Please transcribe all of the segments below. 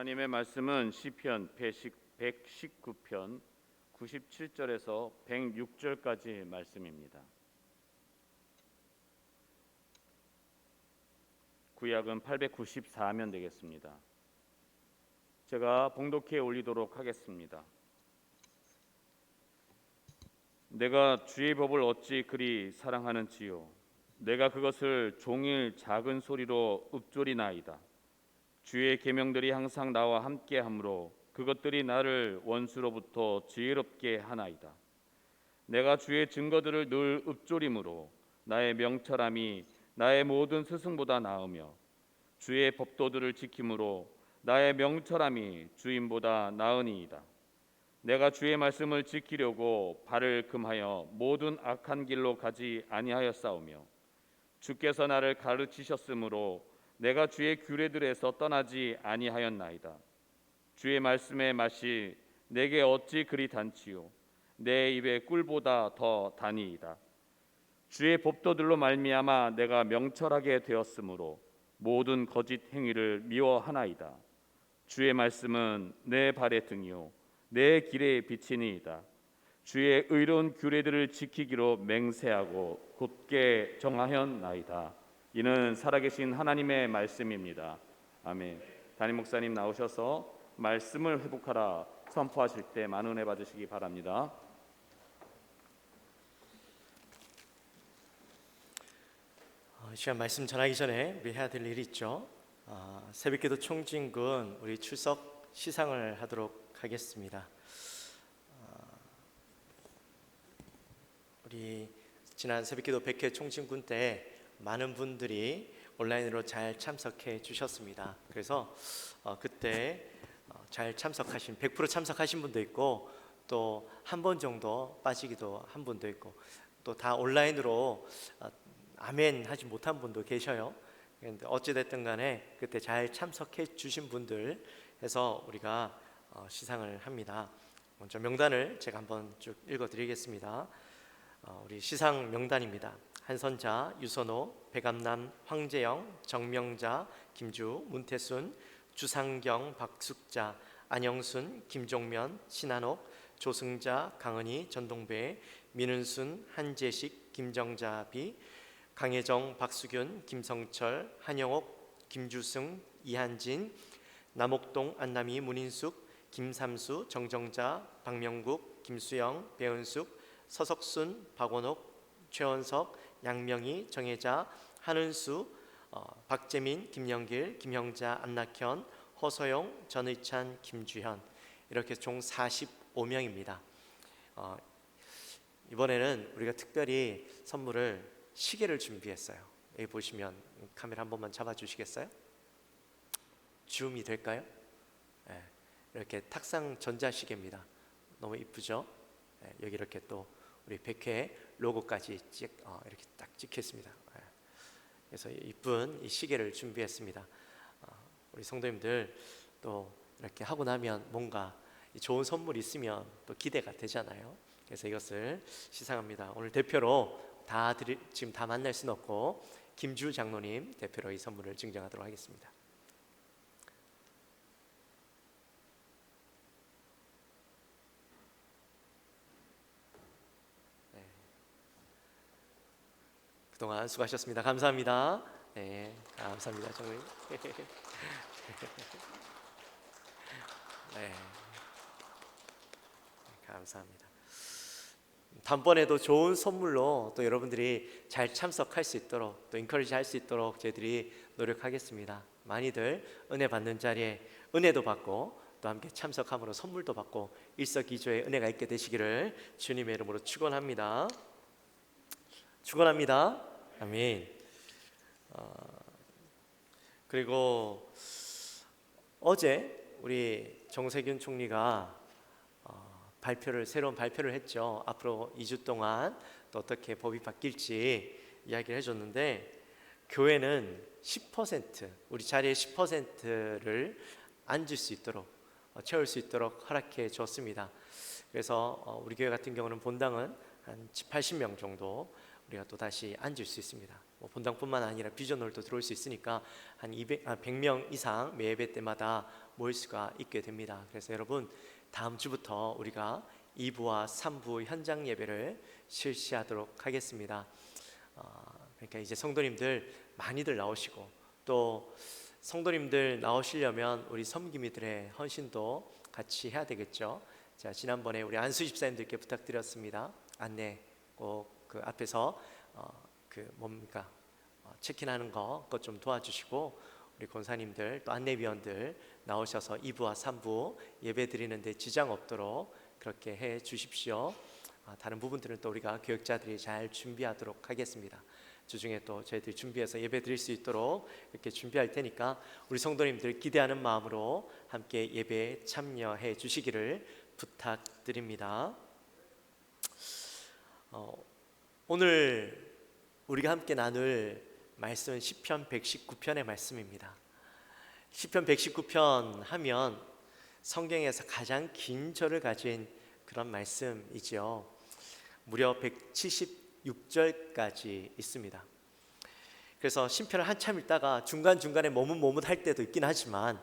하나님의 말씀은 시편 119편 97절에서 106절까지 말씀입니다. 구약은 894면 되겠습니다. 제가 봉독해 올리도록 하겠습니다. 내가 주의 법을 어찌 그리 사랑하는지요. 내가 그것을 종일 작은 소리로 읊조리나이다. 주의 계명들이 항상 나와 함께하므로 그것들이 나를 원수로부터 지혜롭게 하나이다. 내가 주의 증거들을 늘 읊조림으로 나의 명철함이 나의 모든 스승보다 나으며 주의 법도들을 지킴으로 나의 명철함이 주인보다 나으니이다. 내가 주의 말씀을 지키려고 발을 금하여 모든 악한 길로 가지 아니하였사오며 주께서 나를 가르치셨으므로 내가 주의 규례들에서 떠나지 아니하였나이다. 주의 말씀의 맛이 내게 어찌 그리 단치요 내 입의 꿀보다 더 다니이다. 주의 법도들로 말미암아 내가 명철하게 되었으므로 모든 거짓 행위를 미워하나이다. 주의 말씀은 내 발의 등이요 내 길의 빛이니이다. 주의 의로운 규례들을 지키기로 맹세하고 곧게 정하였나이다. 이는 살아계신 하나님의 말씀입니다. 아멘. 담임 목사님 나오셔서 말씀을 회복하라 선포하실 때 많은 은혜 받으시기 바랍니다. 이 시간 말씀 전하기 전에 우리 해야 될 일이 있죠. 새벽기도 총진군 우리 출석 시상을 하도록 하겠습니다. 우리 지난 새벽기도 100회 총진군 때 많은 분들이 온라인으로 잘 참석해 주셨습니다. 그래서 그때 잘 참석하신 100% 참석하신 분도 있고 또 한 번 정도 빠지기도 한 분도 있고 또 다 온라인으로 아멘 하지 못한 분도 계셔요. 그런데 어찌됐든 간에 그때 잘 참석해 주신 분들 해서 우리가 시상을 합니다. 먼저 명단을 제가 한번 쭉 읽어드리겠습니다. 우리 시상 명단입니다. 한선자, 유선호, 백암남, 황재영, 정명자, 김주, 문태순, 주상경, 박숙자, 안영순, 김종면, 신한옥, 조승자, 강은희, 전동배, 민은순, 한재식, 김정자비, 강혜정, 박수균, 김성철, 한영옥, 김주승, 이한진, 남옥동, 안남희, 문인숙, 김삼수, 정정자, 박명국, 김수영, 배은숙, 서석순, 박원옥, 최원석, 양명희, 정혜자, 한은수, 박재민, 김영길, 김형자, 안낙현, 허서영, 전의찬, 김주현 이렇게 총 45명입니다. 이번에는 우리가 특별히 선물을 시계를 준비했어요. 여기 보시면 카메라 한 번만 잡아주시겠어요? 줌이 될까요? 네, 이렇게 탁상 전자시계입니다. 너무 이쁘죠? 네, 여기 이렇게 또 우리 100회 로고까지 이렇게 딱 찍혔습니다. 네, 그래서 이쁜 이 시계를 준비했습니다. 우리 성도님들 또 이렇게 하고 나면 뭔가 좋은 선물이 있으면 또 기대가 되잖아요. 그래서 이것을 시상합니다. 오늘 대표로 지금 다 만날 수는 없고 김주 장로님 대표로 이 선물을 증정하도록 하겠습니다. 네. 그동안 수고하셨습니다. 감사합니다. 네, 감사합니다, 장로님. 네, 감사합니다. 다음번에도 좋은 선물로 또 여러분들이 잘 참석할 수 있도록 또 인커리지 할 수 있도록 저희들이 노력하겠습니다. 많이들 은혜 받는 자리에 은혜도 받고 또 함께 참석함으로 선물도 받고 일석이조의 은혜가 있게 되시기를 주님의 이름으로 축원합니다. 축원합니다. 아멘. 그리고 어제 우리 정세균 총리가 새로운 발표를 했죠. 앞으로 2주 동안 또 어떻게 법이 바뀔지 이야기를 해줬는데 교회는 10% 우리 자리에 10%를 앉을 수 있도록 채울 수 있도록 허락해 줬습니다. 그래서 우리 교회 같은 경우는 본당은 한 80명 정도 우리가 또 다시 앉을 수 있습니다. 본당뿐만 아니라 비전홀도 들어올 수 있으니까 한 100명 이상 매 예배 때마다 모일 수가 있게 됩니다. 그래서 여러분, 다음 주부터 우리가 2부와 3부 현장 예배를 실시하도록 하겠습니다. 그러니까 이제 성도님들 많이들 나오시고, 또 성도님들 나오시려면 우리 섬김이들의 헌신도 같이 해야 되겠죠. 자, 지난번에 우리 안수 집사님들께 부탁드렸습니다. 안내 꼭 그 앞에서 체킹하는 거 그것 좀 도와주시고, 우리 권사님들 또 안내위원들 나오셔서 2부와 3부 예배 드리는데 지장 없도록 그렇게 해 주십시오. 다른 부분들은 또 우리가 교역자들이 잘 준비하도록 하겠습니다. 주중에 또 저희들이 준비해서 예배 드릴 수 있도록 이렇게 준비할 테니까 우리 성도님들 기대하는 마음으로 함께 예배에 참여해 주시기를 부탁드립니다. 오늘 우리가 함께 나눌 말씀은 시편 119편의 말씀입니다. 시편 119편 하면 성경에서 가장 긴 절을 가진 그런 말씀이지요. 무려 176절까지 있습니다. 그래서 시편을 한참 읽다가 중간중간에 머뭇할 때도 있긴 하지만,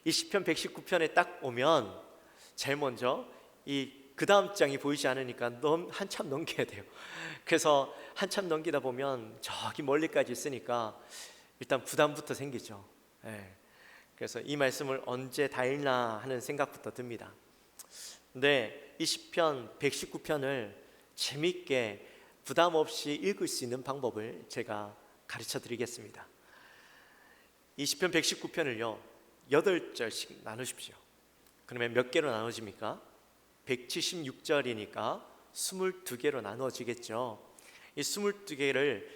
이 시편 119편에 딱 오면 제일 먼저 그 다음 장이 보이지 않으니까 한참 넘겨야 돼요. 그래서 한참 넘기다 보면 저기 멀리까지 있으니까 일단 부담부터 생기죠. 그래서 이 말씀을 언제 다 읽나 하는 생각부터 듭니다. 근데 이 시편 119편을 재미있게 부담 없이 읽을 수 있는 방법을 제가 가르쳐 드리겠습니다. 이 시편 119편을요 8절씩 나누십시오. 그러면 몇 개로 나눠집니까? 176절이니까 22개로 나눠지겠죠. 이 22개를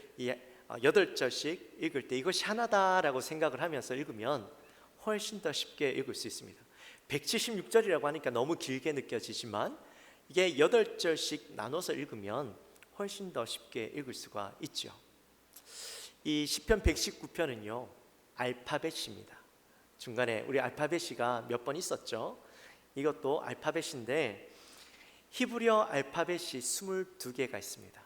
8절씩 읽을 때 이것이 하나다라고 생각을 하면서 읽으면 훨씬 더 쉽게 읽을 수 있습니다. 176절이라고 하니까 너무 길게 느껴지지만 이게 8절씩 나눠서 읽으면 훨씬 더 쉽게 읽을 수가 있죠. 이 시편 119편은요 알파벳입니다. 중간에 우리 알파벳이가 몇 번 있었죠. 이것도 알파벳인데 히브리어 알파벳이 22개가 있습니다.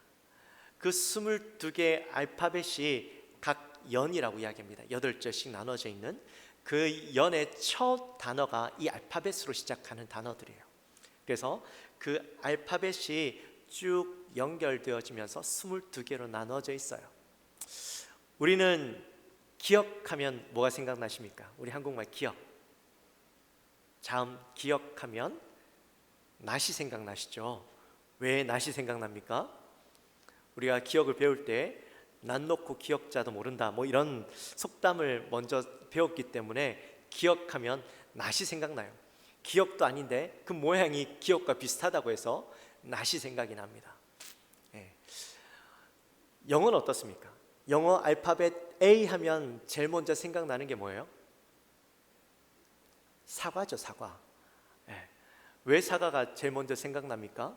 그 22개 알파벳이 각 연이라고 이야기합니다. 8절씩 나눠져 있는 그 연의 첫 단어가 이 알파벳으로 시작하는 단어들이에요. 그래서 그 알파벳이 쭉 연결되어지면서 22개로 나눠져 있어요. 우리는 기억하면 뭐가 생각나십니까? 우리 한국말 기억. 자음 기억하면 낫이 생각나시죠? 왜 낫이 생각납니까? 우리가 기억을 배울 때 낫 놓고 기억자도 모른다 뭐 이런 속담을 먼저 배웠기 때문에 기억하면 낫이 생각나요. 기억도 아닌데 그 모양이 기억과 비슷하다고 해서 낫이 생각이 납니다. 영어는 어떻습니까? 영어 알파벳 A 하면 제일 먼저 생각나는 게 뭐예요? 사과죠, 사과. 왜 사과가 제일 먼저 생각납니까?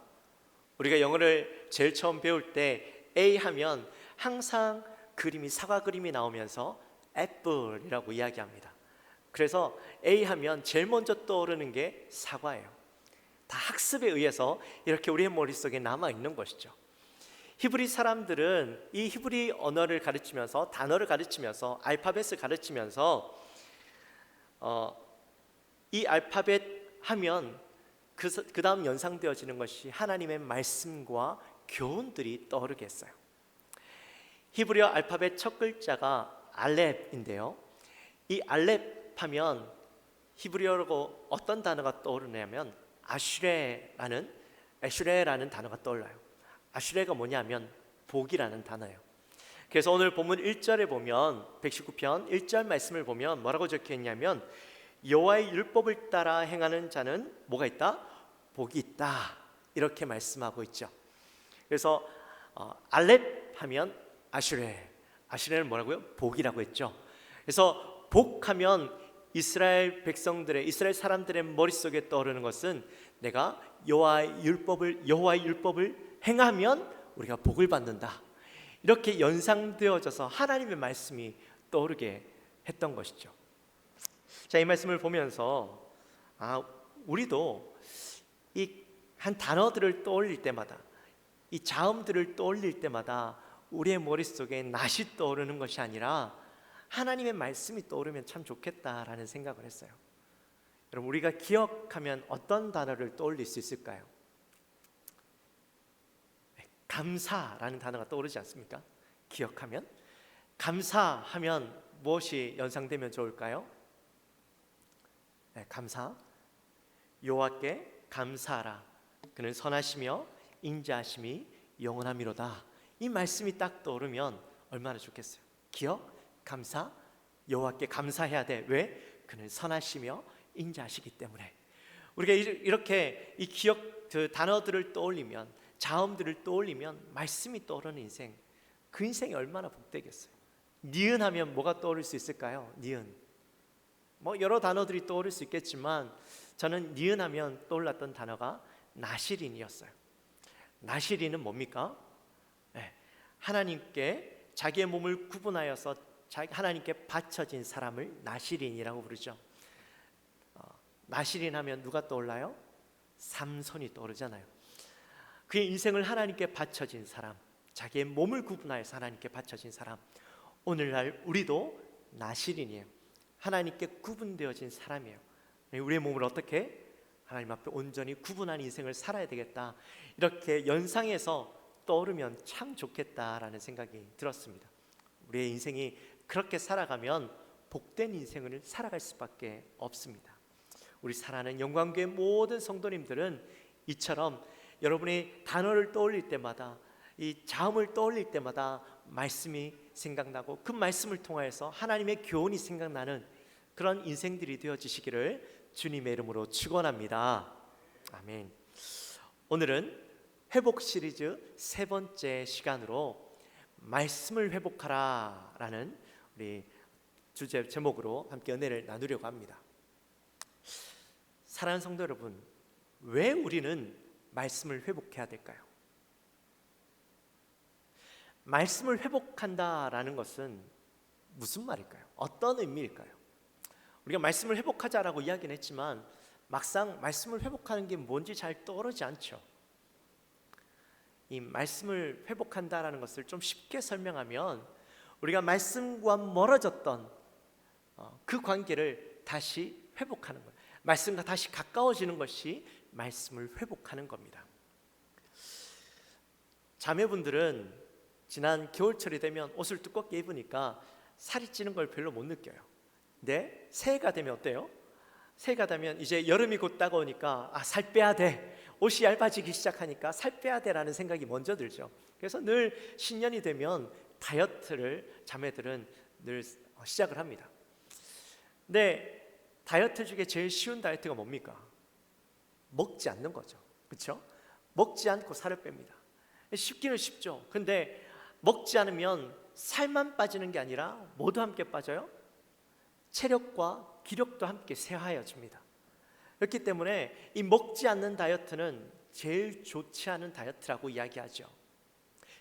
우리가 영어를 제일 처음 배울 때 A 하면 항상 그림이 사과 그림이 나오면서 애플이라고 이야기합니다. 그래서 A 하면 제일 먼저 떠오르는 게 사과예요. 다 학습에 의해서 이렇게 우리의 머릿속에 남아있는 것이죠. 히브리 사람들은 이 히브리 언어를 가르치면서, 단어를 가르치면서, 알파벳을 가르치면서 이 알파벳 하면 그 다음 연상되어지는 것이 하나님의 말씀과 교훈들이 떠오르게 했어요. 히브리어 알파벳 첫 글자가 알렙인데요, 이 알렙 하면 히브리어로 어떤 단어가 떠오르냐면 아슈레라는 단어가 떠올라요. 아슈레가 뭐냐면 복이라는 단어예요. 그래서 오늘 본문 1절에 보면 119편 1절 말씀을 보면 뭐라고 적혀 있냐면 여호와의 율법을 따라 행하는 자는 뭐가 있다? 복이 있다. 이렇게 말씀하고 있죠. 그래서 알렙 하면 아슈레는 뭐라고요? 복이라고 했죠. 그래서 복하면 이스라엘 사람들의 머릿속에 떠오르는 것은 내가 여호와의 율법을 행하면 우리가 복을 받는다. 이렇게 연상되어져서 하나님의 말씀이 떠오르게 했던 것이죠. 자, 이 말씀을 보면서 우리도 이 한 단어들을 떠올릴 때마다, 이 자음들을 떠올릴 때마다 우리의 머릿속에 낫이 떠오르는 것이 아니라 하나님의 말씀이 떠오르면 참 좋겠다라는 생각을 했어요. 여러분, 우리가 기억하면 어떤 단어를 떠올릴 수 있을까요? 감사라는 단어가 떠오르지 않습니까? 기억하면 감사하면 무엇이 연상되면 좋을까요? 감사. 여호와께 감사하라. 그는 선하시며 인자하심이 영원하미로다. 이 말씀이 딱 떠오르면 얼마나 좋겠어요. 기억, 감사, 여호와께 감사해야 돼. 왜? 그는 선하시며 인자하시기 때문에. 우리가 이렇게 이 기억 그 단어들을 떠올리면, 자음들을 떠올리면 말씀이 떠오르는 인생, 그 인생이 얼마나 복되겠어요. 니은하면 뭐가 떠오를 수 있을까요? 니은. 뭐 여러 단어들이 떠오를 수 있겠지만 저는 니은하면 떠올랐던 단어가 나시린이었어요. 나시린은 뭡니까? 하나님께 자기의 몸을 구분하여서 하나님께 바쳐진 사람을 나시린이라고 부르죠. 나시린 하면 누가 떠올라요? 삼손이 떠오르잖아요. 그의 인생을 하나님께 바쳐진 사람, 자기의 몸을 구분하여서 하나님께 바쳐진 사람. 오늘날 우리도 나시린이에요. 하나님께 구분되어진 사람이에요. 우리의 몸을 어떻게? 하나님 앞에 온전히 구분한 인생을 살아야 되겠다. 이렇게 연상해서 떠오르면 참 좋겠다라는 생각이 들었습니다. 우리의 인생이 그렇게 살아가면 복된 인생을 살아갈 수밖에 없습니다. 우리 사랑하는 영광교회 모든 성도님들은 이처럼 여러분이 단어를 떠올릴 때마다, 이 자음을 떠올릴 때마다 말씀이 생각나고 그 말씀을 통하여서 하나님의 교훈이 생각나는 그런 인생들이 되어지시기를 주님의 이름으로 축원합니다. 아멘. 오늘은 회복 시리즈 세 번째 시간으로 말씀을 회복하라 라는 우리 주제 제목으로 함께 은혜를 나누려고 합니다. 사랑하는 성도 여러분, 왜 우리는 말씀을 회복해야 될까요? 말씀을 회복한다라는 것은 무슨 말일까요? 어떤 의미일까요? 우리가 말씀을 회복하자라고 이야기는 했지만 막상 말씀을 회복하는 게 뭔지 잘 떠오르지 않죠. 이 말씀을 회복한다라는 것을 좀 쉽게 설명하면 우리가 말씀과 멀어졌던 그 관계를 다시 회복하는 거예요. 말씀과 다시 가까워지는 것이 말씀을 회복하는 겁니다. 자매분들은 지난 겨울철이 되면 옷을 두껍게 입으니까 살이 찌는 걸 별로 못 느껴요. 근데 새해가 되면 어때요? 새해가 되면 이제 여름이 곧 다가오니까 살 빼야 돼. 옷이 얇아지기 시작하니까 살 빼야 돼라는 생각이 먼저 들죠. 그래서 늘 신년이 되면 다이어트를 자매들은 늘 시작을 합니다. 근데 다이어트 중에 제일 쉬운 다이어트가 뭡니까? 먹지 않는 거죠. 그렇죠? 먹지 않고 살을 뺍니다. 쉽기는 쉽죠. 근데 먹지 않으면 살만 빠지는 게 아니라 모두 함께 빠져요. 체력과 기력도 함께 쇠하여집니다. 그렇기 때문에 이 먹지 않는 다이어트는 제일 좋지 않은 다이어트라고 이야기하죠.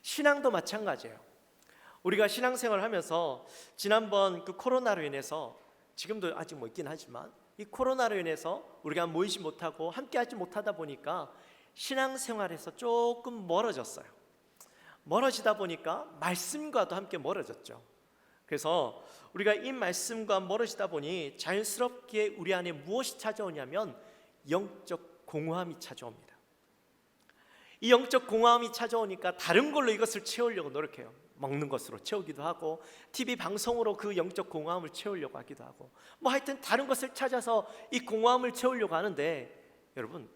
신앙도 마찬가지예요. 우리가 신앙생활을 하면서 지난번 그 코로나로 인해서, 지금도 아직 뭐 있긴 하지만 이 코로나로 인해서 우리가 모이지 못하고 함께하지 못하다 보니까 신앙생활에서 조금 멀어졌어요. 멀어지다 보니까 말씀과도 함께 멀어졌죠. 그래서 우리가 이 말씀과 멀어지다 보니 자연스럽게 우리 안에 무엇이 찾아오냐면 영적 공허함이 찾아옵니다. 이 영적 공허함이 찾아오니까 다른 걸로 이것을 채우려고 노력해요. 먹는 것으로 채우기도 하고 TV 방송으로 그 영적 공허함을 채우려고 하기도 하고 뭐 하여튼 다른 것을 찾아서 이 공허함을 채우려고 하는데, 여러분,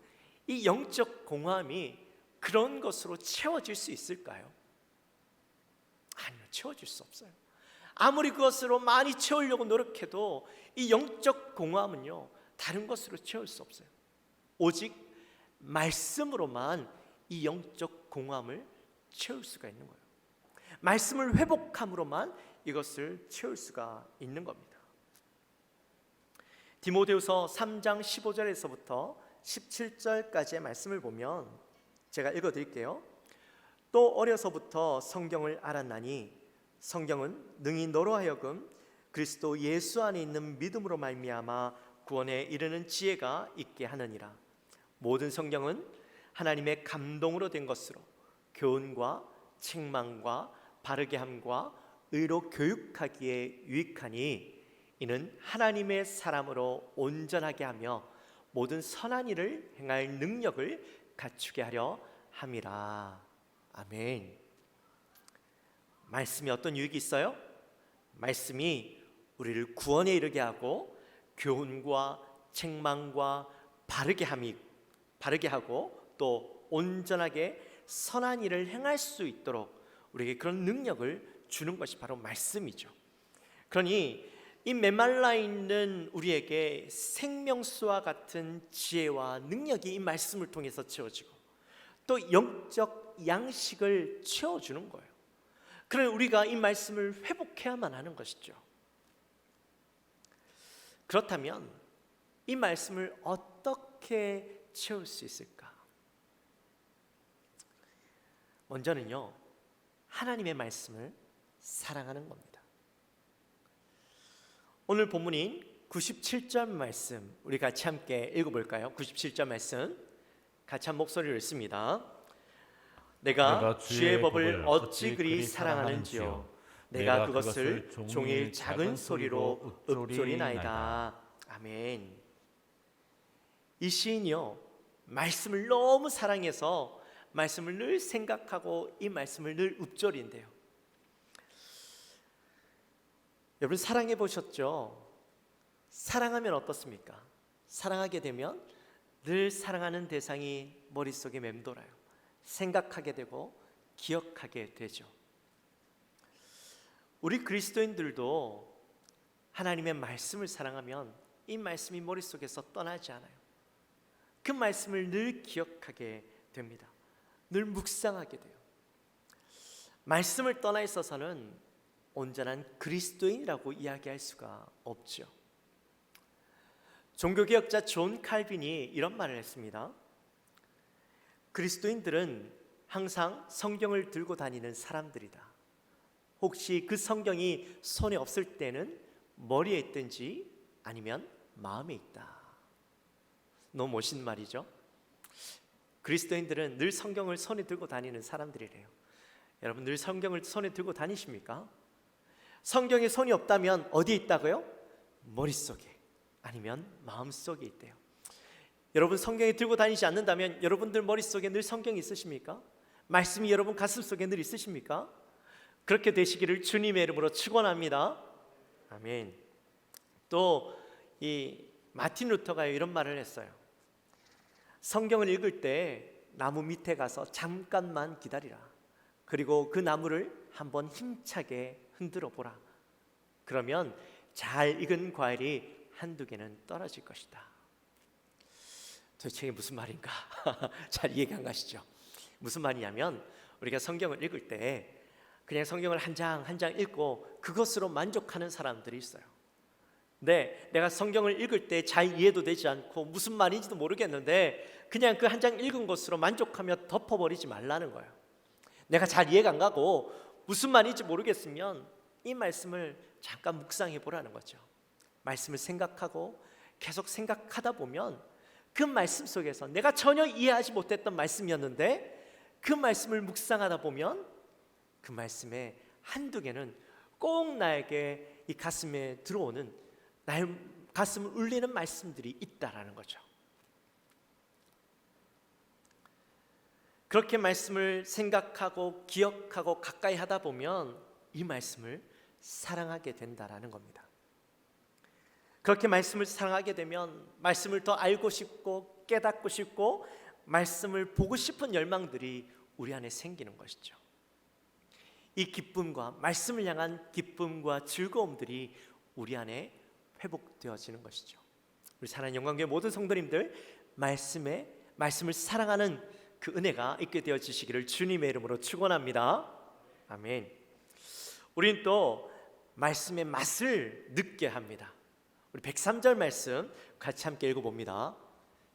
이 영적 공허함이 그런 것으로 채워질 수 있을까요? 아니요, 채워질 수 없어요. 아무리 그것으로 많이 채우려고 노력해도 이 영적 공허함은요, 다른 것으로 채울 수 없어요. 오직 말씀으로만 이 영적 공허함을 채울 수가 있는 거예요. 말씀을 회복함으로만 이것을 채울 수가 있는 겁니다. 디모데후서 3장 15절에서부터 17절까지의 말씀을 보면 제가 읽어드릴게요. 또 어려서부터 성경을 알았나니 성경은 능히 너로 하여금 그리스도 예수 안에 있는 믿음으로 말미암아 구원에 이르는 지혜가 있게 하느니라. 모든 성경은 하나님의 감동으로 된 것으로 교훈과 책망과 바르게 함과 의로 교육하기에 유익하니 이는 하나님의 사람으로 온전하게 하며 모든 선한 일을 행할 능력을 갖추게 하려 함이라. 아멘. 말씀이 어떤 유익이 있어요? 말씀이 우리를 구원에 이르게 하고 교훈과 책망과 바르게 하고 또 온전하게 선한 일을 행할 수 있도록 우리에게 그런 능력을 주는 것이 바로 말씀이죠. 그러니 이 메말라 있는 우리에게 생명수와 같은 지혜와 능력이 이 말씀을 통해서 채워지고 또 영적 양식을 채워주는 거예요. 그러니 우리가 이 말씀을 회복해야만 하는 것이죠. 그렇다면 이 말씀을 어떻게 채울 수 있을까? 먼저는요, 하나님의 말씀을 사랑하는 겁니다. 오늘 본문인 97절 말씀 우리 같이 함께 읽어볼까요? 97절 말씀 같이 한 목소리로 읽습니다. 내가 주의 법을 어찌 그리 사랑하는지요 내가 그것을 종일 작은 소리로 읊조리나이다. 아멘. 이 시인이요, 말씀을 너무 사랑해서 말씀을 늘 생각하고 이 말씀을 늘 읊조린대요. 여러분 사랑해 보셨죠? 사랑하면 어떻습니까? 사랑하게 되면 늘 사랑하는 대상이 머릿속에 맴돌아요. 생각하게 되고 기억하게 되죠. 우리 그리스도인들도 하나님의 말씀을 사랑하면 이 말씀이 머릿속에서 떠나지 않아요. 그 말씀을 늘 기억하게 됩니다. 늘 묵상하게 돼요. 말씀을 떠나 있어서는 온전한 그리스도인이라고 이야기할 수가 없죠. 종교개혁자 존 칼빈이 이런 말을 했습니다. 그리스도인들은 항상 성경을 들고 다니는 사람들이다. 혹시 그 성경이 손에 없을 때는 머리에 있든지 아니면 마음에 있다. 너무 멋있는 말이죠. 그리스도인들은 늘 성경을 손에 들고 다니는 사람들이래요. 여러분 늘 성경을 손에 들고 다니십니까? 성경에 손이 없다면 어디에 있다고요? 머릿속에 아니면 마음속에 있대요. 여러분 성경에 들고 다니지 않는다면 여러분들 머릿속에 늘 성경이 있으십니까? 말씀이 여러분 가슴속에 늘 있으십니까? 그렇게 되시기를 주님의 이름으로 축원합니다. 아멘. 또 이 마틴 루터가 이런 말을 했어요. 성경을 읽을 때 나무 밑에 가서 잠깐만 기다리라. 그리고 그 나무를 한번 힘차게 흔들어 보라. 그러면 잘 익은 과일이 한두 개는 떨어질 것이다. 도대체 이게 무슨 말인가? 잘 이해가 안 가시죠? 무슨 말이냐면 우리가 성경을 읽을 때 그냥 성경을 한 장 한 장 읽고 그것으로 만족하는 사람들이 있어요. 근데 내가 성경을 읽을 때 잘 이해도 되지 않고 무슨 말인지도 모르겠는데 그냥 그 한 장 읽은 것으로 만족하며 덮어버리지 말라는 거예요. 내가 잘 이해가 안 가고 무슨 말인지 모르겠으면 이 말씀을 잠깐 묵상해 보라는 거죠. 말씀을 생각하고 계속 생각하다 보면 그 말씀 속에서 내가 전혀 이해하지 못했던 말씀이었는데 그 말씀을 묵상하다 보면 그 말씀의 한두 개는 꼭 나에게 이 가슴에 들어오는 나의 가슴을 울리는 말씀들이 있다라는 거죠. 그렇게 말씀을 생각하고 기억하고 가까이 하다 보면 이 말씀을 사랑하게 된다라는 겁니다. 그렇게 말씀을 사랑하게 되면 말씀을 더 알고 싶고 깨닫고 싶고 말씀을 보고 싶은 열망들이 우리 안에 생기는 것이죠. 이 기쁨과 말씀을 향한 기쁨과 즐거움들이 우리 안에 회복되어지는 것이죠. 우리 사랑하는 영광교회 모든 성도님들 말씀을 사랑하는 그 은혜가 있게 되어지시기를 주님의 이름으로 축원합니다. 아멘. 우리는 또 말씀의 맛을 느껴야 합니다. 우리 103절 말씀 같이 함께 읽어봅니다.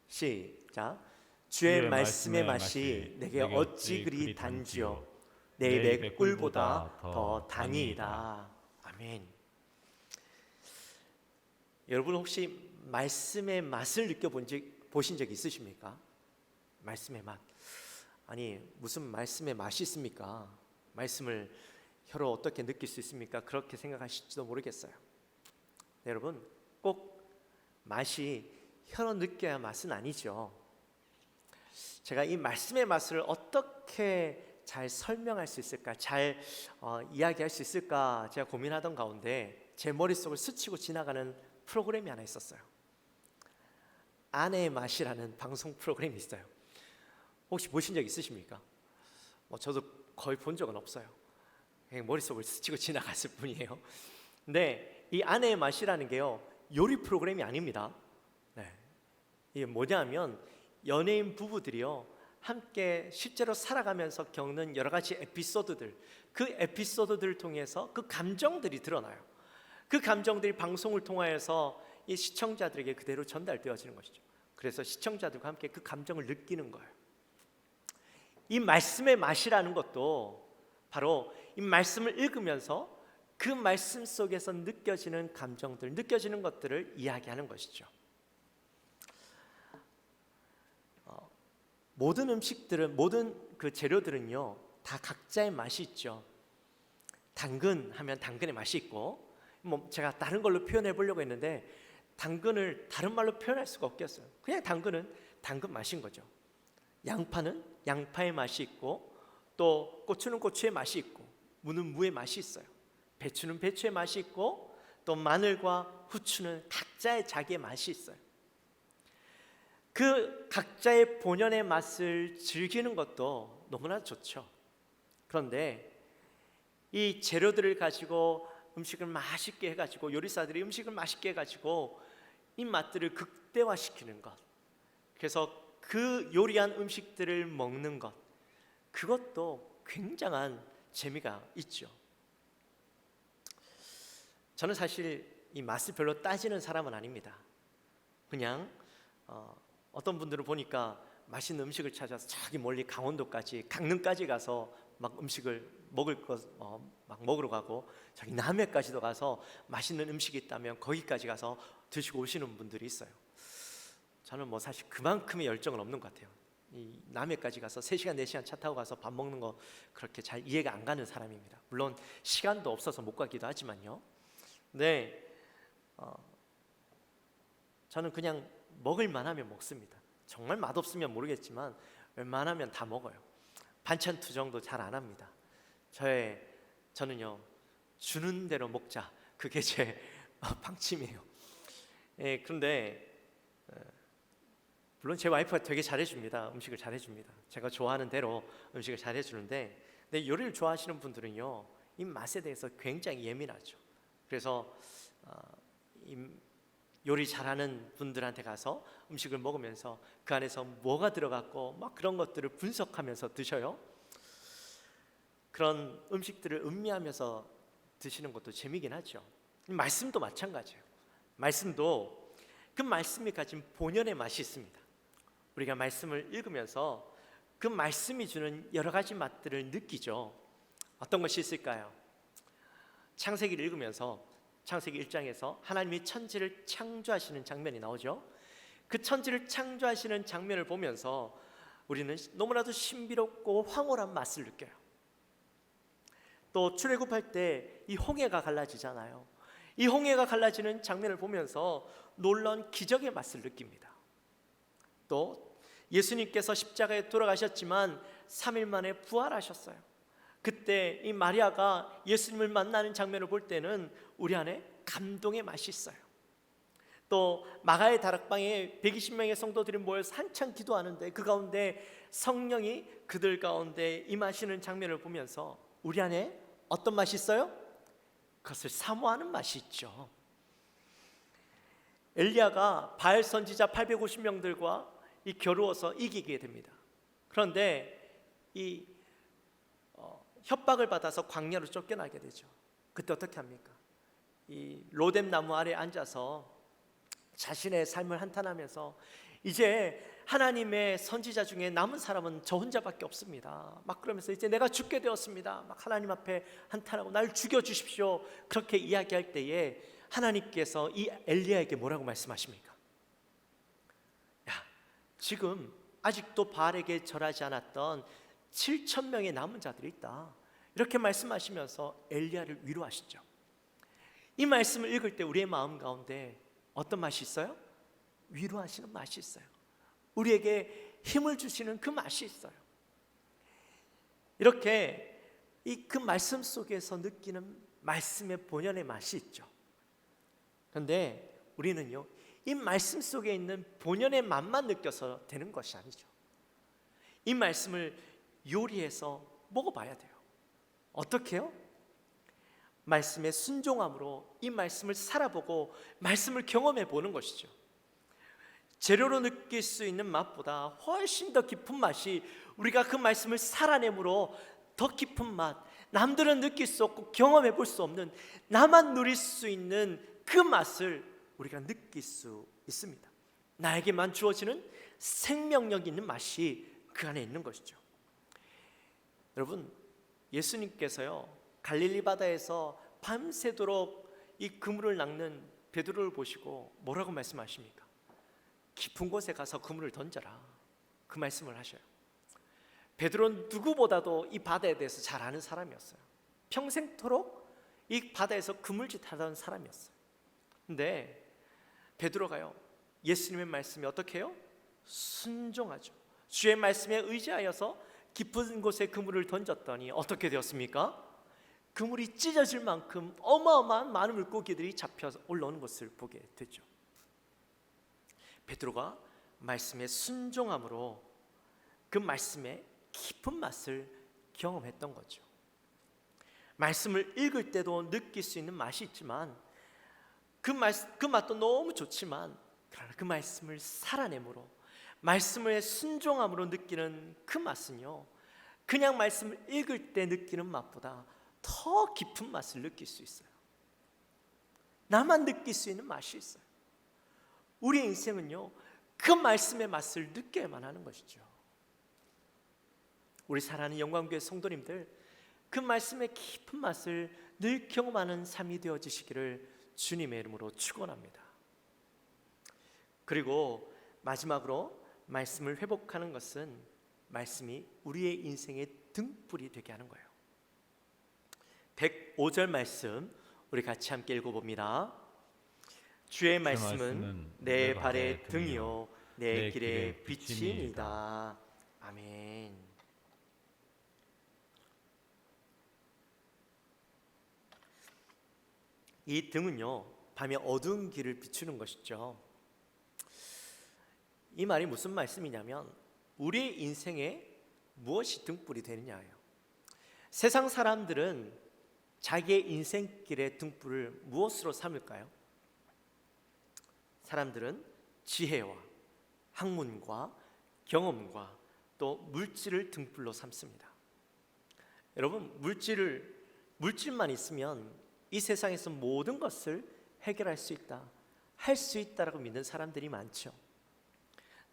시작. 주의 말씀의 맛이 내게 어찌 그리 단지요 내 입의 꿀보다 더 단이이다. 아멘. 여러분 혹시 말씀의 맛을 보신 적 있으십니까? 말씀의 맛. 아니 무슨 말씀의 맛이 있습니까? 말씀을 혀로 어떻게 느낄 수 있습니까? 그렇게 생각하실지도 모르겠어요. 네, 여러분, 꼭 맛이 혀로 느껴야 맛은 아니죠. 제가 이 말씀의 맛을 어떻게 잘 설명할 수 있을까, 잘 이야기할 수 있을까 제가 고민하던 가운데 제 머릿속을 스치고 지나가는 프로그램이 하나 있었어요. 아내의 맛이라는 방송 프로그램이 있어요. 혹시 보신 적 있으십니까? 저도 거의 본 적은 없어요. 그냥 머릿속을 스치고 지나갔을 뿐이에요. 근데 이 아내의 맛이라는 게요, 요리 프로그램이 아닙니다. 네. 이게 뭐냐면 연예인 부부들이요, 함께 실제로 살아가면서 겪는 여러 가지 에피소드들, 그 에피소드들을 통해서 그 감정들이 드러나요. 그 감정들이 방송을 통하여서 이 시청자들에게 그대로 전달되어지는 것이죠. 그래서 시청자들과 함께 그 감정을 느끼는 거예요. 이 말씀의 맛이라는 것도 바로 이 말씀을 읽으면서 그 말씀 속에서 느껴지는 감정들, 느껴지는 것들을 이야기하는 것이죠. 모든 음식들은, 모든 그 재료들은요, 다 각자의 맛이 있죠. 당근 하면 당근의 맛이 있고, 제가 다른 걸로 표현해 보려고 했는데 당근을 다른 말로 표현할 수가 없겠어요. 그냥 당근은 당근 맛인 거죠. 양파는 양파의 맛이 있고, 또 고추는 고추의 맛이 있고, 무는 무의 맛이 있어요. 배추는 배추의 맛이 있고, 또 마늘과 후추는 각자의 자기의 맛이 있어요. 그 각자의 본연의 맛을 즐기는 것도 너무나 좋죠. 그런데 이 재료들을 가지고 음식을 맛있게 해가지고, 요리사들이 음식을 맛있게 해가지고 이 맛들을 극대화시키는 것, 그래서 그 요리한 음식들을 먹는 것, 그것도 굉장한 재미가 있죠. 저는 사실 이 맛을 별로 따지는 사람은 아닙니다. 그냥 어떤 분들을 보니까 맛있는 음식을 찾아서 저기 멀리 강원도까지, 강릉까지 가서 막 음식을 막 먹으러 가고, 저기 남해까지도 가서 맛있는 음식이 있다면 거기까지 가서 드시고 오시는 분들이 있어요. 저는 사실 그만큼의 열정은 없는 것 같아요. 이 남해까지 가서 3시간 4시간 차 타고 가서 밥 먹는 거 그렇게 잘 이해가 안 가는 사람입니다. 물론 시간도 없어서 못 가기도 하지만요. 네, 저는 그냥 먹을 만하면 먹습니다. 정말 맛없으면 모르겠지만 웬만하면 다 먹어요. 반찬 투정도 잘 안 합니다. 저는요, 주는 대로 먹자, 그게 제 방침이에요. 그런데 물론 제 와이프가 되게 잘해줍니다. 음식을 잘해줍니다. 제가 좋아하는 대로 음식을 잘해주는데, 근데 요리를 좋아하시는 분들은요, 이 맛에 대해서 굉장히 예민하죠. 그래서 이 요리 잘하는 분들한테 가서 음식을 먹으면서 그 안에서 뭐가 들어갔고 막 그런 것들을 분석하면서 드셔요. 그런 음식들을 음미하면서 드시는 것도 재미긴 하죠. 말씀도 마찬가지예요. 말씀도 그 말씀이 가진 본연의 맛이 있습니다. 우리가 말씀을 읽으면서 그 말씀이 주는 여러 가지 맛들을 느끼죠. 어떤 것이 있을까요? 창세기를 읽으면서 창세기 1장에서 하나님이 천지를 창조하시는 장면이 나오죠. 그 천지를 창조하시는 장면을 보면서 우리는 너무나도 신비롭고 황홀한 맛을 느껴요. 또 출애굽할 때 이 홍해가 갈라지잖아요. 이 홍해가 갈라지는 장면을 보면서 놀라운 기적의 맛을 느낍니다. 또 예수님께서 십자가에 돌아가셨지만 3일 만에 부활하셨어요. 그때 이 마리아가 예수님을 만나는 장면을 볼 때는 우리 안에 감동의 맛이 있어요. 또 마가의 다락방에 120명의 성도들이 모여서 한창 기도하는데 그 가운데 성령이 그들 가운데 임하시는 장면을 보면서 우리 안에 어떤 맛이 있어요? 그것을 사모하는 맛이 있죠. 엘리야가 바알 선지자 850명들과 겨루어서 이기게 됩니다. 그런데 이 협박을 받아서 광야로 쫓겨나게 되죠. 그때 어떻게 합니까? 이 로뎀 나무 아래 앉아서 자신의 삶을 한탄하면서 이제 하나님의 선지자 중에 남은 사람은 저 혼자밖에 없습니다. 막 그러면서 이제 내가 죽게 되었습니다. 막 하나님 앞에 한탄하고 날 죽여주십시오. 그렇게 이야기할 때에 하나님께서 이 엘리야에게 뭐라고 말씀하십니까? 야, 지금 아직도 바알에게 절하지 않았던 7,000명의 남은 자들이 있다. 이렇게 말씀하시면서 엘리야를 위로하시죠. 이 말씀을 읽을 때 우리의 마음 가운데 어떤 맛이 있어요? 위로하시는 맛이 있어요. 우리에게 힘을 주시는 그 맛이 있어요. 이렇게 그 말씀 속에서 느끼는 말씀의 본연의 맛이 있죠. 그런데 우리는요, 이 말씀 속에 있는 본연의 맛만 느껴서 되는 것이 아니죠. 이 말씀을 요리해서 먹어봐야 돼요. 어떻게 해요? 말씀에 순종함으로 이 말씀을 살아보고 말씀을 경험해 보는 것이죠. 재료로 느낄 수 있는 맛보다 훨씬 더 깊은 맛이, 우리가 그 말씀을 살아내므로 더 깊은 맛, 남들은 느낄 수 없고 경험해 볼 수 없는, 나만 누릴 수 있는 그 맛을 우리가 느낄 수 있습니다. 나에게만 주어지는 생명력 있는 맛이 그 안에 있는 것이죠. 여러분, 예수님께서요, 갈릴리 바다에서 밤새도록 이 그물을 낚는 베드로를 보시고 뭐라고 말씀하십니까? 깊은 곳에 가서 그물을 던져라, 그 말씀을 하셔요. 베드로는 누구보다도 이 바다에 대해서 잘 아는 사람이었어요. 평생토록 이 바다에서 그물짓 하던 사람이었어요. 근데 베드로가요, 예수님의 말씀이 어떻게 해요? 순종하죠. 주의 말씀에 의지하여서 깊은 곳에 그물을 던졌더니 어떻게 되었습니까? 그물이 찢어질 만큼 어마어마한 많은 물고기들이 잡혀 올라오는 것을 보게 되죠. 베드로가 말씀에 순종함으로 그 말씀의 깊은 맛을 경험했던 거죠. 말씀을 읽을 때도 느낄 수 있는 맛이 있지만 그 맛도 너무 좋지만, 그러나 그 말씀을 살아내므로, 말씀에 순종함으로 느끼는 그 맛은요, 그냥 말씀을 읽을 때 느끼는 맛보다 더 깊은 맛을 느낄 수 있어요. 나만 느낄 수 있는 맛이 있어요. 우리 인생은요, 그 말씀의 맛을 느껴야만 하는 것이죠. 우리 사랑하는 영광교회 성도님들, 그 말씀의 깊은 맛을 늘 경험하는 삶이 되어지시기를 주님의 이름으로 축원합니다. 그리고 마지막으로 말씀을 회복하는 것은 말씀이 우리의 인생의 등불이 되게 하는 거예요. 105절 말씀 우리 같이 함께 읽어봅니다. 주의 말씀은 내 발의 등이요 내 길의 빛이니이다. 아멘. 이 등은요, 밤에 어두운 길을 비추는 것이죠. 이 말이 무슨 말씀이냐면 우리의 인생에 무엇이 등불이 되느냐예요. 세상 사람들은 자기의 인생길의 등불을 무엇으로 삼을까요? 사람들은 지혜와 학문과 경험과 또 물질을 등불로 삼습니다. 여러분, 물질만 있으면 이 세상에서 모든 것을 해결할 수 있다, 할 수 있다라고 믿는 사람들이 많죠.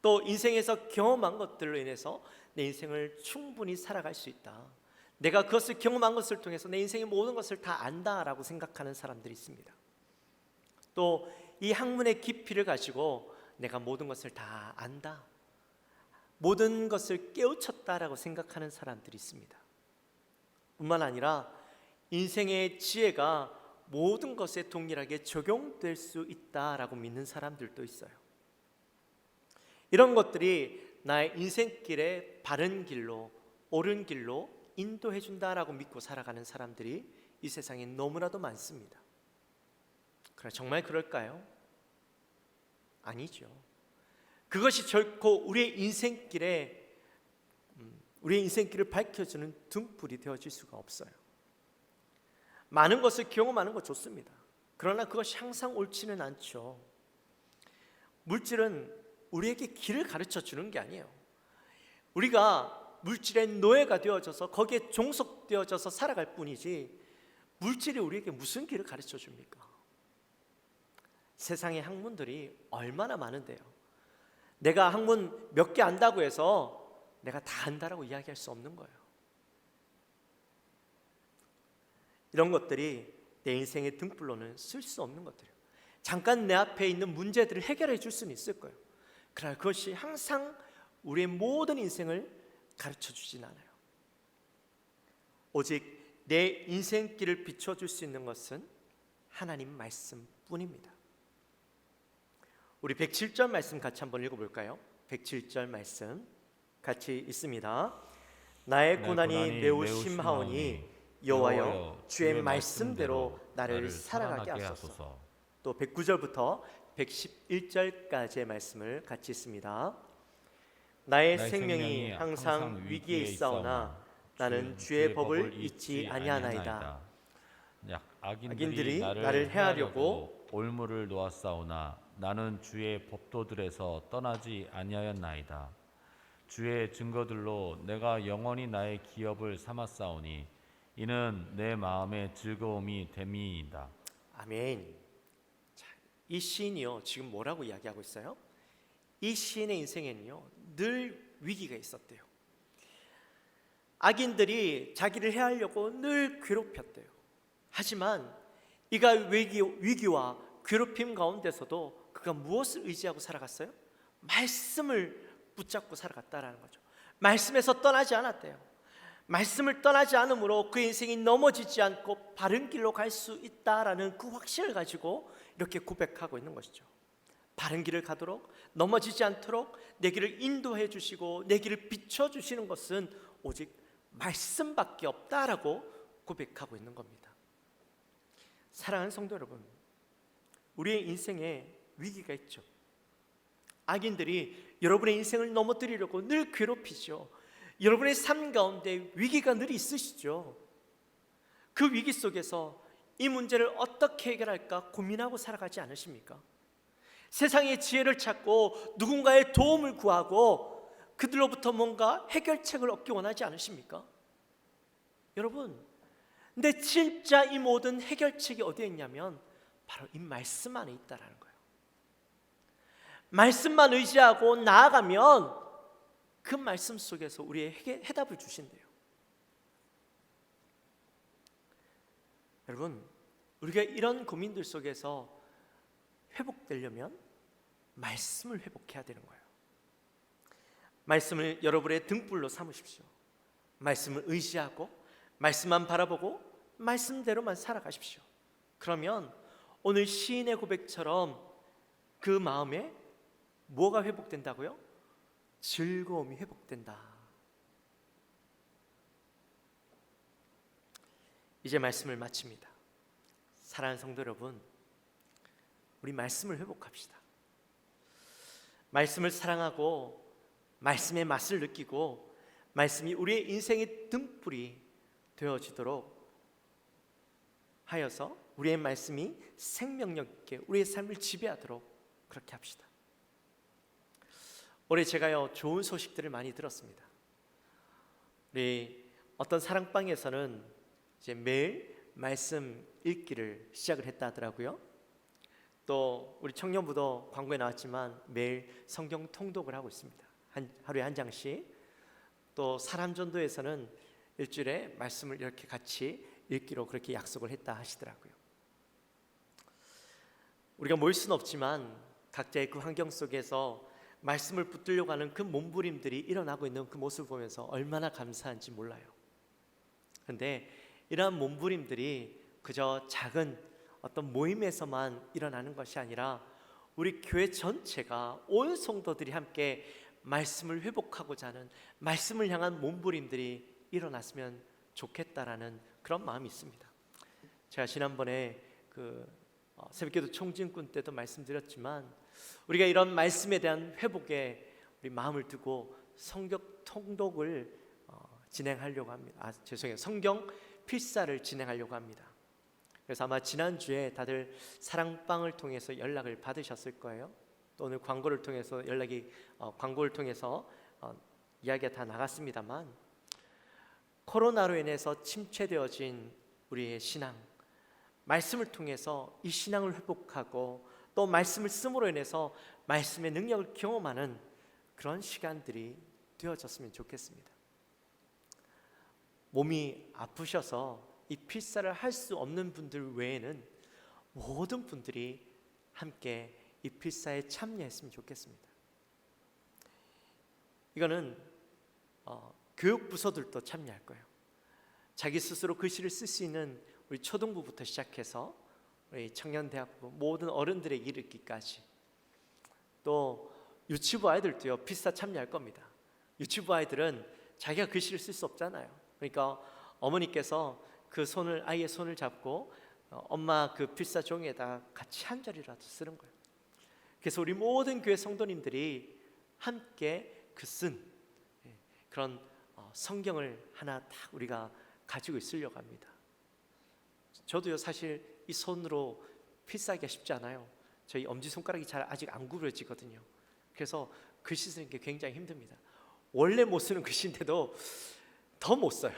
또 인생에서 경험한 것들로 인해서 내 인생을 충분히 살아갈 수 있다, 내가 그것을 경험한 것을 통해서 내 인생의 모든 것을 다 안다라고 생각하는 사람들이 있습니다. 또 이 학문의 깊이를 가지고 내가 모든 것을 다 안다, 모든 것을 깨우쳤다라고 생각하는 사람들이 있습니다. 뿐만 아니라 인생의 지혜가 모든 것에 동일하게 적용될 수 있다라고 믿는 사람들도 있어요. 이런 것들이 나의 인생길에 바른 길로, 옳은 길로 인도해 준다라고 믿고 살아가는 사람들이 이 세상에 너무나도 많습니다. 그러나 정말 그럴까요? 아니죠. 그것이 결코 우리의 인생길을 밝혀주는 등불이 되어질 수가 없어요. 많은 것을 경험하는 거 좋습니다. 그러나 그것이 항상 옳지는 않죠. 물질은 우리에게 길을 가르쳐 주는 게 아니에요. 우리가 물질의 노예가 되어져서 거기에 종속되어져서 살아갈 뿐이지, 물질이 우리에게 무슨 길을 가르쳐 줍니까? 세상의 학문들이 얼마나 많은데요. 내가 학문 몇 개 안다고 해서 내가 다 안다라고 이야기할 수 없는 거예요. 이런 것들이 내 인생의 등불로는 쓸 수 없는 것들이에요. 잠깐 내 앞에 있는 문제들을 해결해 줄 수는 있을 거예요. 그러나 그것이 항상 우리의 모든 인생을 가르쳐 주진 않아요. 오직 내 인생길을 비춰줄 수 있는 것은 하나님 말씀뿐입니다. 우리 107절 말씀 같이 한번 읽어볼까요? 107절 말씀 같이 있습니다. 나의 고난이 매우 심하오니 여호와여 주의 말씀대로 나를 살아가게 하소서. 또 109절부터 111절까지의 말씀을 같이 있습니다. 나의 생명이 항상 위기에 있사오나 나는 주의 법을 잊지 아니하나이다. 악인들이 나를 해하려고 올무를 놓았사오나 나는 주의 법도들에서 떠나지 아니하였나이다. 주의 증거들로 내가 영원히 나의 기업을 삼았사오니 이는 내 마음의 즐거움이 됨이이다. 아멘. 자, 이 시인이요 지금 뭐라고 이야기하고 있어요? 이 시인의 인생에는요 늘 위기가 있었대요. 악인들이 자기를 해하려고 늘 괴롭혔대요. 하지만 이가 위기와 괴롭힘 가운데서도 그가 무엇을 의지하고 살아갔어요? 말씀을 붙잡고 살아갔다라는 거죠. 말씀에서 떠나지 않았대요. 말씀을 떠나지 않으므로 그의 인생이 넘어지지 않고 바른 길로 갈 수 있다라는 그 확신을 가지고 이렇게 고백하고 있는 것이죠. 바른 길을 가도록 넘어지지 않도록 내 길을 인도해 주시고 내 길을 비춰 주시는 것은 오직 말씀밖에 없다라고 고백하고 있는 겁니다. 사랑하는 성도 여러분, 우리의 인생에 위기가 있죠. 악인들이 여러분의 인생을 넘어뜨리려고 늘 괴롭히죠. 여러분의 삶 가운데 위기가 늘 있으시죠. 그 위기 속에서 이 문제를 어떻게 해결할까 고민하고 살아가지 않으십니까? 세상의 지혜를 찾고 누군가의 도움을 구하고 그들로부터 뭔가 해결책을 얻기 원하지 않으십니까? 여러분, 근데 진짜 이 모든 해결책이 어디에 있냐면 바로 이 말씀 안에 있다라는 거예요. 말씀만 의지하고 나아가면 그 말씀 속에서 우리의 해답을 주신대요. 여러분, 우리가 이런 고민들 속에서 회복되려면 말씀을 회복해야 되는 거예요. 말씀을 여러분의 등불로 삼으십시오. 말씀을 의지하고 말씀만 바라보고 말씀대로만 살아가십시오. 그러면 오늘 시인의 고백처럼 그 마음에 뭐가 회복된다고요? 즐거움이 회복된다. 이제 말씀을 마칩니다. 사랑하는 성도 여러분, 우리 말씀을 회복합시다. 말씀을 사랑하고 말씀의 맛을 느끼고 말씀이 우리의 인생의 등불이 되어지도록 하여서 우리의 말씀이 생명력 있게 우리의 삶을 지배하도록 그렇게 합시다. 올해 제가요 좋은 소식들을 많이 들었습니다. 우리 어떤 사랑방에서는 이제 매일 말씀 읽기를 시작을 했다 하더라고요. 또 우리 청년부도 광고에 나왔지만 매일 성경 통독을 하고 있습니다. 하루에 한 장씩. 또 사람전도에서는 일주일에 말씀을 이렇게 같이 읽기로 그렇게 약속을 했다 하시더라고요. 우리가 모일 수는 없지만 각자의 그 환경 속에서 말씀을 붙들려고 하는 그 몸부림들이 일어나고 있는 그 모습을 보면서 얼마나 감사한지 몰라요. 그런데 이러한 몸부림들이 그저 작은 어떤 모임에서만 일어나는 것이 아니라 우리 교회 전체가 온 성도들이 함께 말씀을 회복하고자 하는 말씀을 향한 몸부림들이 일어났으면 좋겠다라는 그런 마음이 있습니다. 제가 지난번에 새벽기도 총진군 때도 말씀드렸지만 우리가 이런 말씀에 대한 회복에 우리 마음을 두고 성경 통독을 진행하려고 합니다. 성경 필사를 진행하려고 합니다. 그래서 아마 지난주에 다들 사랑방을 통해서 연락을 받으셨을 거예요. 또 오늘 광고를 통해서 이야기가 다 나갔습니다만 코로나로 인해서 침체되어진 우리의 신앙, 말씀을 통해서 이 신앙을 회복하고 또 말씀을 씀으로 인해서 말씀의 능력을 경험하는 그런 시간들이 되어졌으면 좋겠습니다. 몸이 아프셔서 이 필사를 할 수 없는 분들 외에는 모든 분들이 함께 이 필사에 참여했으면 좋겠습니다. 이거는 교육부서들도 참여할 거예요. 자기 스스로 글씨를 쓸 수 있는 우리 초등부부터 시작해서 우리 청년대학부 모든 어른들에게 이르기까지, 또 유치부 아이들도요 필사 참여할 겁니다. 유치부 아이들은 자기가 글씨를 쓸 수 없잖아요. 그러니까 어머니께서 그 손을, 아이의 손을 잡고 엄마 그 필사 종이에다 같이 한 자리라도 쓰는 거예요. 그래서 우리 모든 교회 성도님들이 함께 그 쓴 그런 성경을 하나 딱 우리가 가지고 있으려고 합니다. 저도요 사실 이 손으로 필사하기가 쉽지 않아요. 저희 엄지손가락이 잘 아직 안 구부러지거든요. 그래서 글씨 쓰는 게 굉장히 힘듭니다. 원래 못 쓰는 글씨인데도 더 못 써요.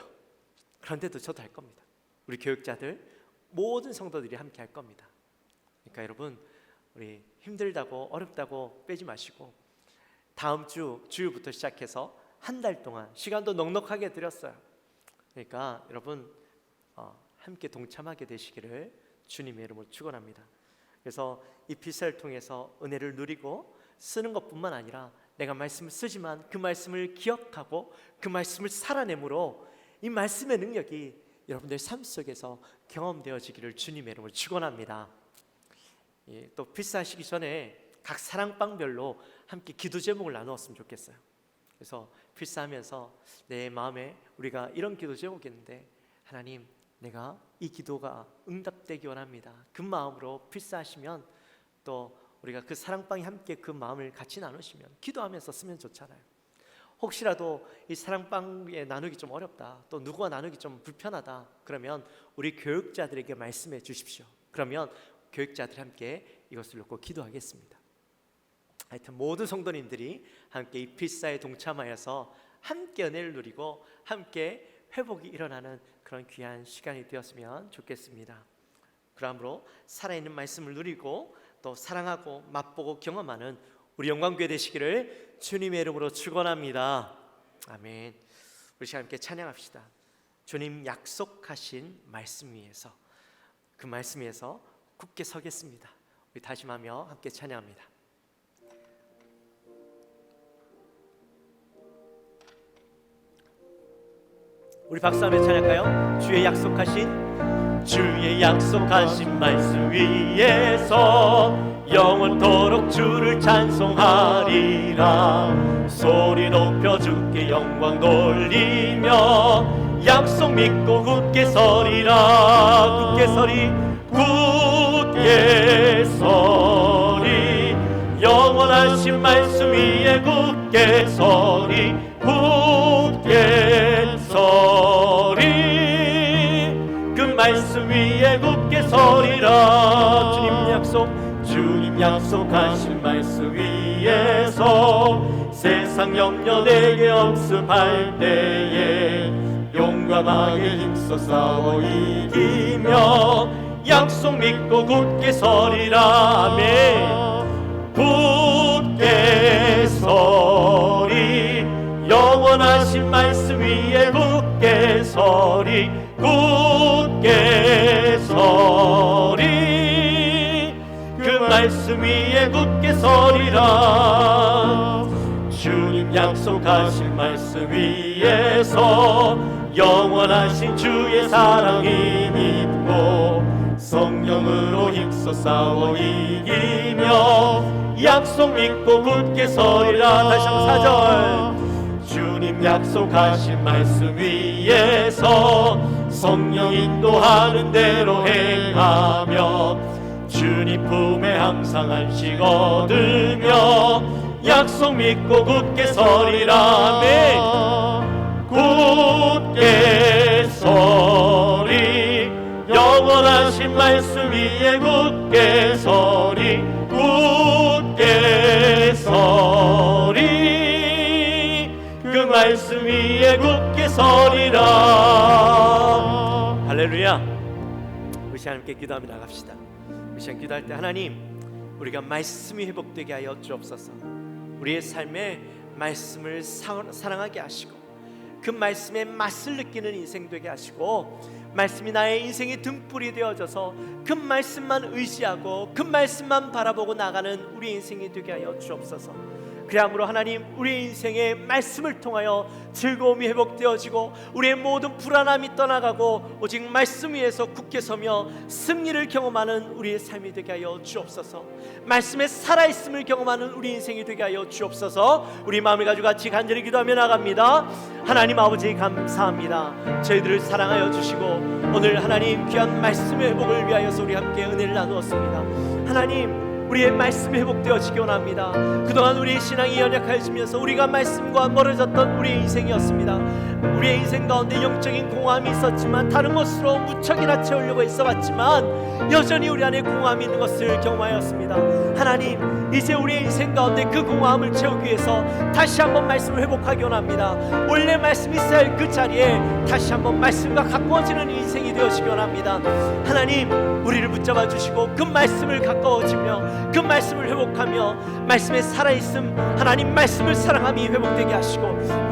그런데도 저도 할 겁니다. 우리 교육자들 모든 성도들이 함께 할 겁니다. 그러니까 여러분, 우리 힘들다고 어렵다고 빼지 마시고 다음 주 주일부터 시작해서 한 달 동안 시간도 넉넉하게 드렸어요. 그러니까 여러분 함께 동참하게 되시기를 주님의 이름으로 축원합니다. 그래서 이 필사를 통해서 은혜를 누리고 쓰는 것뿐만 아니라 내가 말씀을 쓰지만 그 말씀을 기억하고 그 말씀을 살아내므로 이 말씀의 능력이 여러분들 삶 속에서 경험되어지기를 주님의 이름으로 축원합니다. 또 필사하시기 전에 각 사랑방별로 함께 기도 제목을 나누었으면 좋겠어요. 그래서 필사하면서 내 마음에 우리가 이런 기도 제목이 있는데, 하나님 내가 이 기도가 응답되기 원합니다. 그 마음으로 필사하시면 또 우리가 그 사랑방이 함께 그 마음을 같이 나누시면 기도하면서 쓰면 좋잖아요. 혹시라도 이 사랑방에 나누기 좀 어렵다, 또 누구와 나누기 좀 불편하다, 그러면 우리 교육자들에게 말씀해 주십시오. 그러면 교육자들이 함께 이것을 놓고 기도하겠습니다. 하여튼 모든 성도님들이 함께 이 필사에 동참하여서 함께 은혜를 누리고 함께 회복이 일어나는 그런 귀한 시간이 되었으면 좋겠습니다. 그러므로 살아있는 말씀을 누리고 또 사랑하고 맛보고 경험하는 우리 영광교회 되시기를 주님의 이름으로 축원합니다. 아멘. 우리 시간 함께 찬양합시다. 주님 약속하신 말씀 위에서, 그 말씀 위에서 굳게 서겠습니다. 우리 다짐하며 함께 찬양합니다. 우리 박수하며 찬양할까요? 주의 약속하신 말씀 위에서 영원토록 주를 찬송하리라. 소리 높여 주께 영광 돌리며 약속 믿고 굳게 서리라. 굳게 서리 영원하신 말씀 위에 굳게 서리. 그 말씀 위에 굳게 서리라. 주님 약속하신 말씀 위에서 세상 염려 내게 없음할 때에 용감하게 힘써 싸워 이기며 약속 믿고 굳게 서리라. 아멘. 굳게 서리 영원하신 말씀 위에 굳게 서리. 그 말씀 위에 굳게 서리라. 주님 약속하신 말씀 위에서 영원하신 주의 사랑이 믿고 성령으로 힘써 싸워 이기며 약속 믿고 굳게 서리라. 다시 한번 4절. 주님 약속하신 말씀 위에서 성령 인도하는 대로 행하며 주님 품에 항상 안식 얻으며 약속 믿고 굳게 서리라. 아멘. 굳게 서리 영원하신 말씀 위에 굳게 서리. 굳게 서리 그 말씀 위에 굳게 서리라. 할렐루야. 우리 시간 함께 기도하며 나갑시다. 우리 시간 기도할 때 하나님, 우리가 말씀이 회복되게 하여 주옵소서. 우리의 삶에 말씀을 사랑하게 하시고 그 말씀의 맛을 느끼는 인생 되게 하시고 말씀이 나의 인생의 등불이 되어져서 그 말씀만 의지하고 그 말씀만 바라보고 나가는 우리 인생이 되게 하여 주옵소서. 그러므로 하나님, 우리의 인생의 말씀을 통하여 즐거움이 회복되어지고 우리의 모든 불안함이 떠나가고 오직 말씀 위에서 굳게 서며 승리를 경험하는 우리의 삶이 되게 하여 주옵소서. 말씀에 살아있음을 경험하는 우리 인생이 되게 하여 주옵소서. 우리 마음을 가지고 같이 간절히 기도하며 나갑니다. 하나님 아버지, 감사합니다. 저희들을 사랑하여 주시고 오늘 하나님 귀한 말씀의 회복을 위하여서 우리 함께 은혜를 나누었습니다. 하나님, 우리의 말씀이 회복되어지기 원합니다. 그동안 우리의 신앙이 연약해지면서 우리가 말씀과 멀어졌던 우리의 인생이었습니다. 우리의 인생 가운데 영적인 공허함이 있었지만 다른 것으로 무척이나 채우려고 애써봤지만 여전히 우리 안에 공허함이 있는 것을 경험하였습니다. 하나님, 이제 우리의 인생 가운데 그 공허함을 채우기 위해서 다시 한번 말씀을 회복하기 원합니다. 원래 말씀이 있어야 할 그 자리에 다시 한번 말씀과 가까워지는 인생이 되어지기 원합니다. 하나님, 우리를 붙잡아 주시고 그 말씀을 가까워지며 그 말씀을 회복하며 말씀에 살아있음, 하나님 말씀을 사랑함이 회복되게 하시고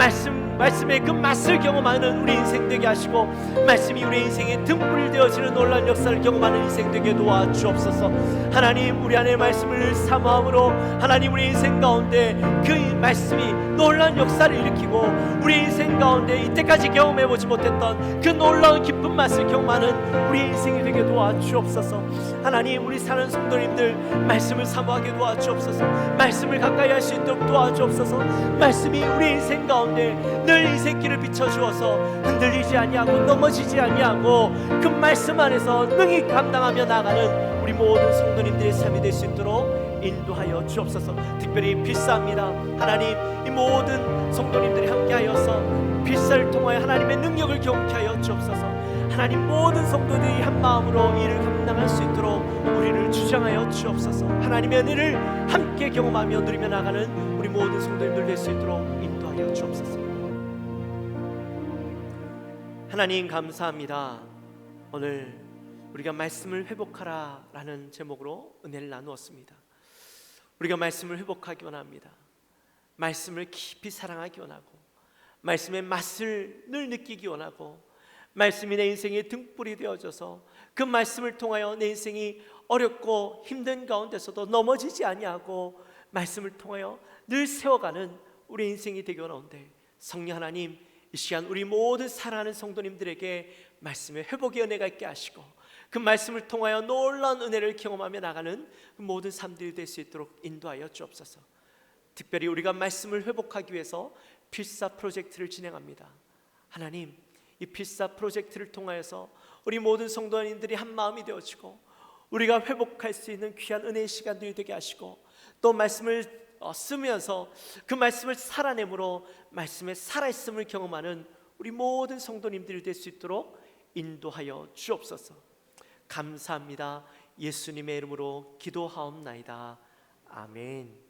말씀의 그 맛을 경험하는 우리 인생 되게 하시고 말씀이 우리 인생의 등불이 되어지는 놀라운 역사를 경험하는 인생 되게 도와주옵소서. 하나님, 우리 안에 말씀을 사모함으로 하나님 우리 인생 가운데 그 말씀이 놀라운 역사를 일으키고 우리 인생 가운데 이때까지 경험해보지 못했던 그 놀라운 기쁜 맛을 경험하는 우리 인생이 되게 도와주옵소서. 하나님, 우리 사는 성도님들 말씀을 사모하게 도와주옵소서. 말씀을 가까이 할 수 있도록 도와주옵소서. 말씀이 우리 인생 가운데 늘 인생길을 비춰주어서 흔들리지 아니하고 넘어지지 아니하고 그 말씀 안에서 능히 감당하며 나가는 우리 모든 성도님들의 삶이 될 수 있도록 인도하여 주옵소서. 특별히 필사합니다. 하나님, 이 모든 성도님들이 함께하여서 필사를 통하여 하나님의 능력을 경험케 하여 주옵소서. 하나님, 모든 성도들이 한 마음으로 이를 감당할 수 있도록 우리를 주장하여 주옵소서. 하나님의 은혜를 함께 경험하며 누리며 나가는 우리 모든 성도님들 될 수 있도록 인도하여 주옵소서. 하나님, 감사합니다. 오늘 우리가 말씀을 회복하라 라는 제목으로 은혜를 나누었습니다. 우리가 말씀을 회복하기 원합니다. 말씀을 깊이 사랑하기 원하고 말씀의 맛을 늘 느끼기 원하고 말씀이 내 인생의 등불이 되어져서 그 말씀을 통하여 내 인생이 어렵고 힘든 가운데서도 넘어지지 아니하고 말씀을 통하여 늘 세워가는 우리 인생이 되기 원하는데, 성령 하나님, 이 시간 우리 모든 사랑하는 성도님들에게 말씀의 회복의 은혜가 있게 하시고 그 말씀을 통하여 놀라운 은혜를 경험하며 나가는 그 모든 삶들이 될 수 있도록 인도하여 주옵소서. 특별히 우리가 말씀을 회복하기 위해서 필사 프로젝트를 진행합니다. 하나님, 이 필사 프로젝트를 통하여서 우리 모든 성도님들이 한 마음이 되어지고 우리가 회복할 수 있는 귀한 은혜의 시간들이 되게 하시고 또 말씀을 쓰면서 그 말씀을 살아내므로 말씀의 살아있음을 경험하는 우리 모든 성도님들이 될 수 있도록 인도하여 주옵소서. 감사합니다. 예수님의 이름으로 기도하옵나이다. 아멘.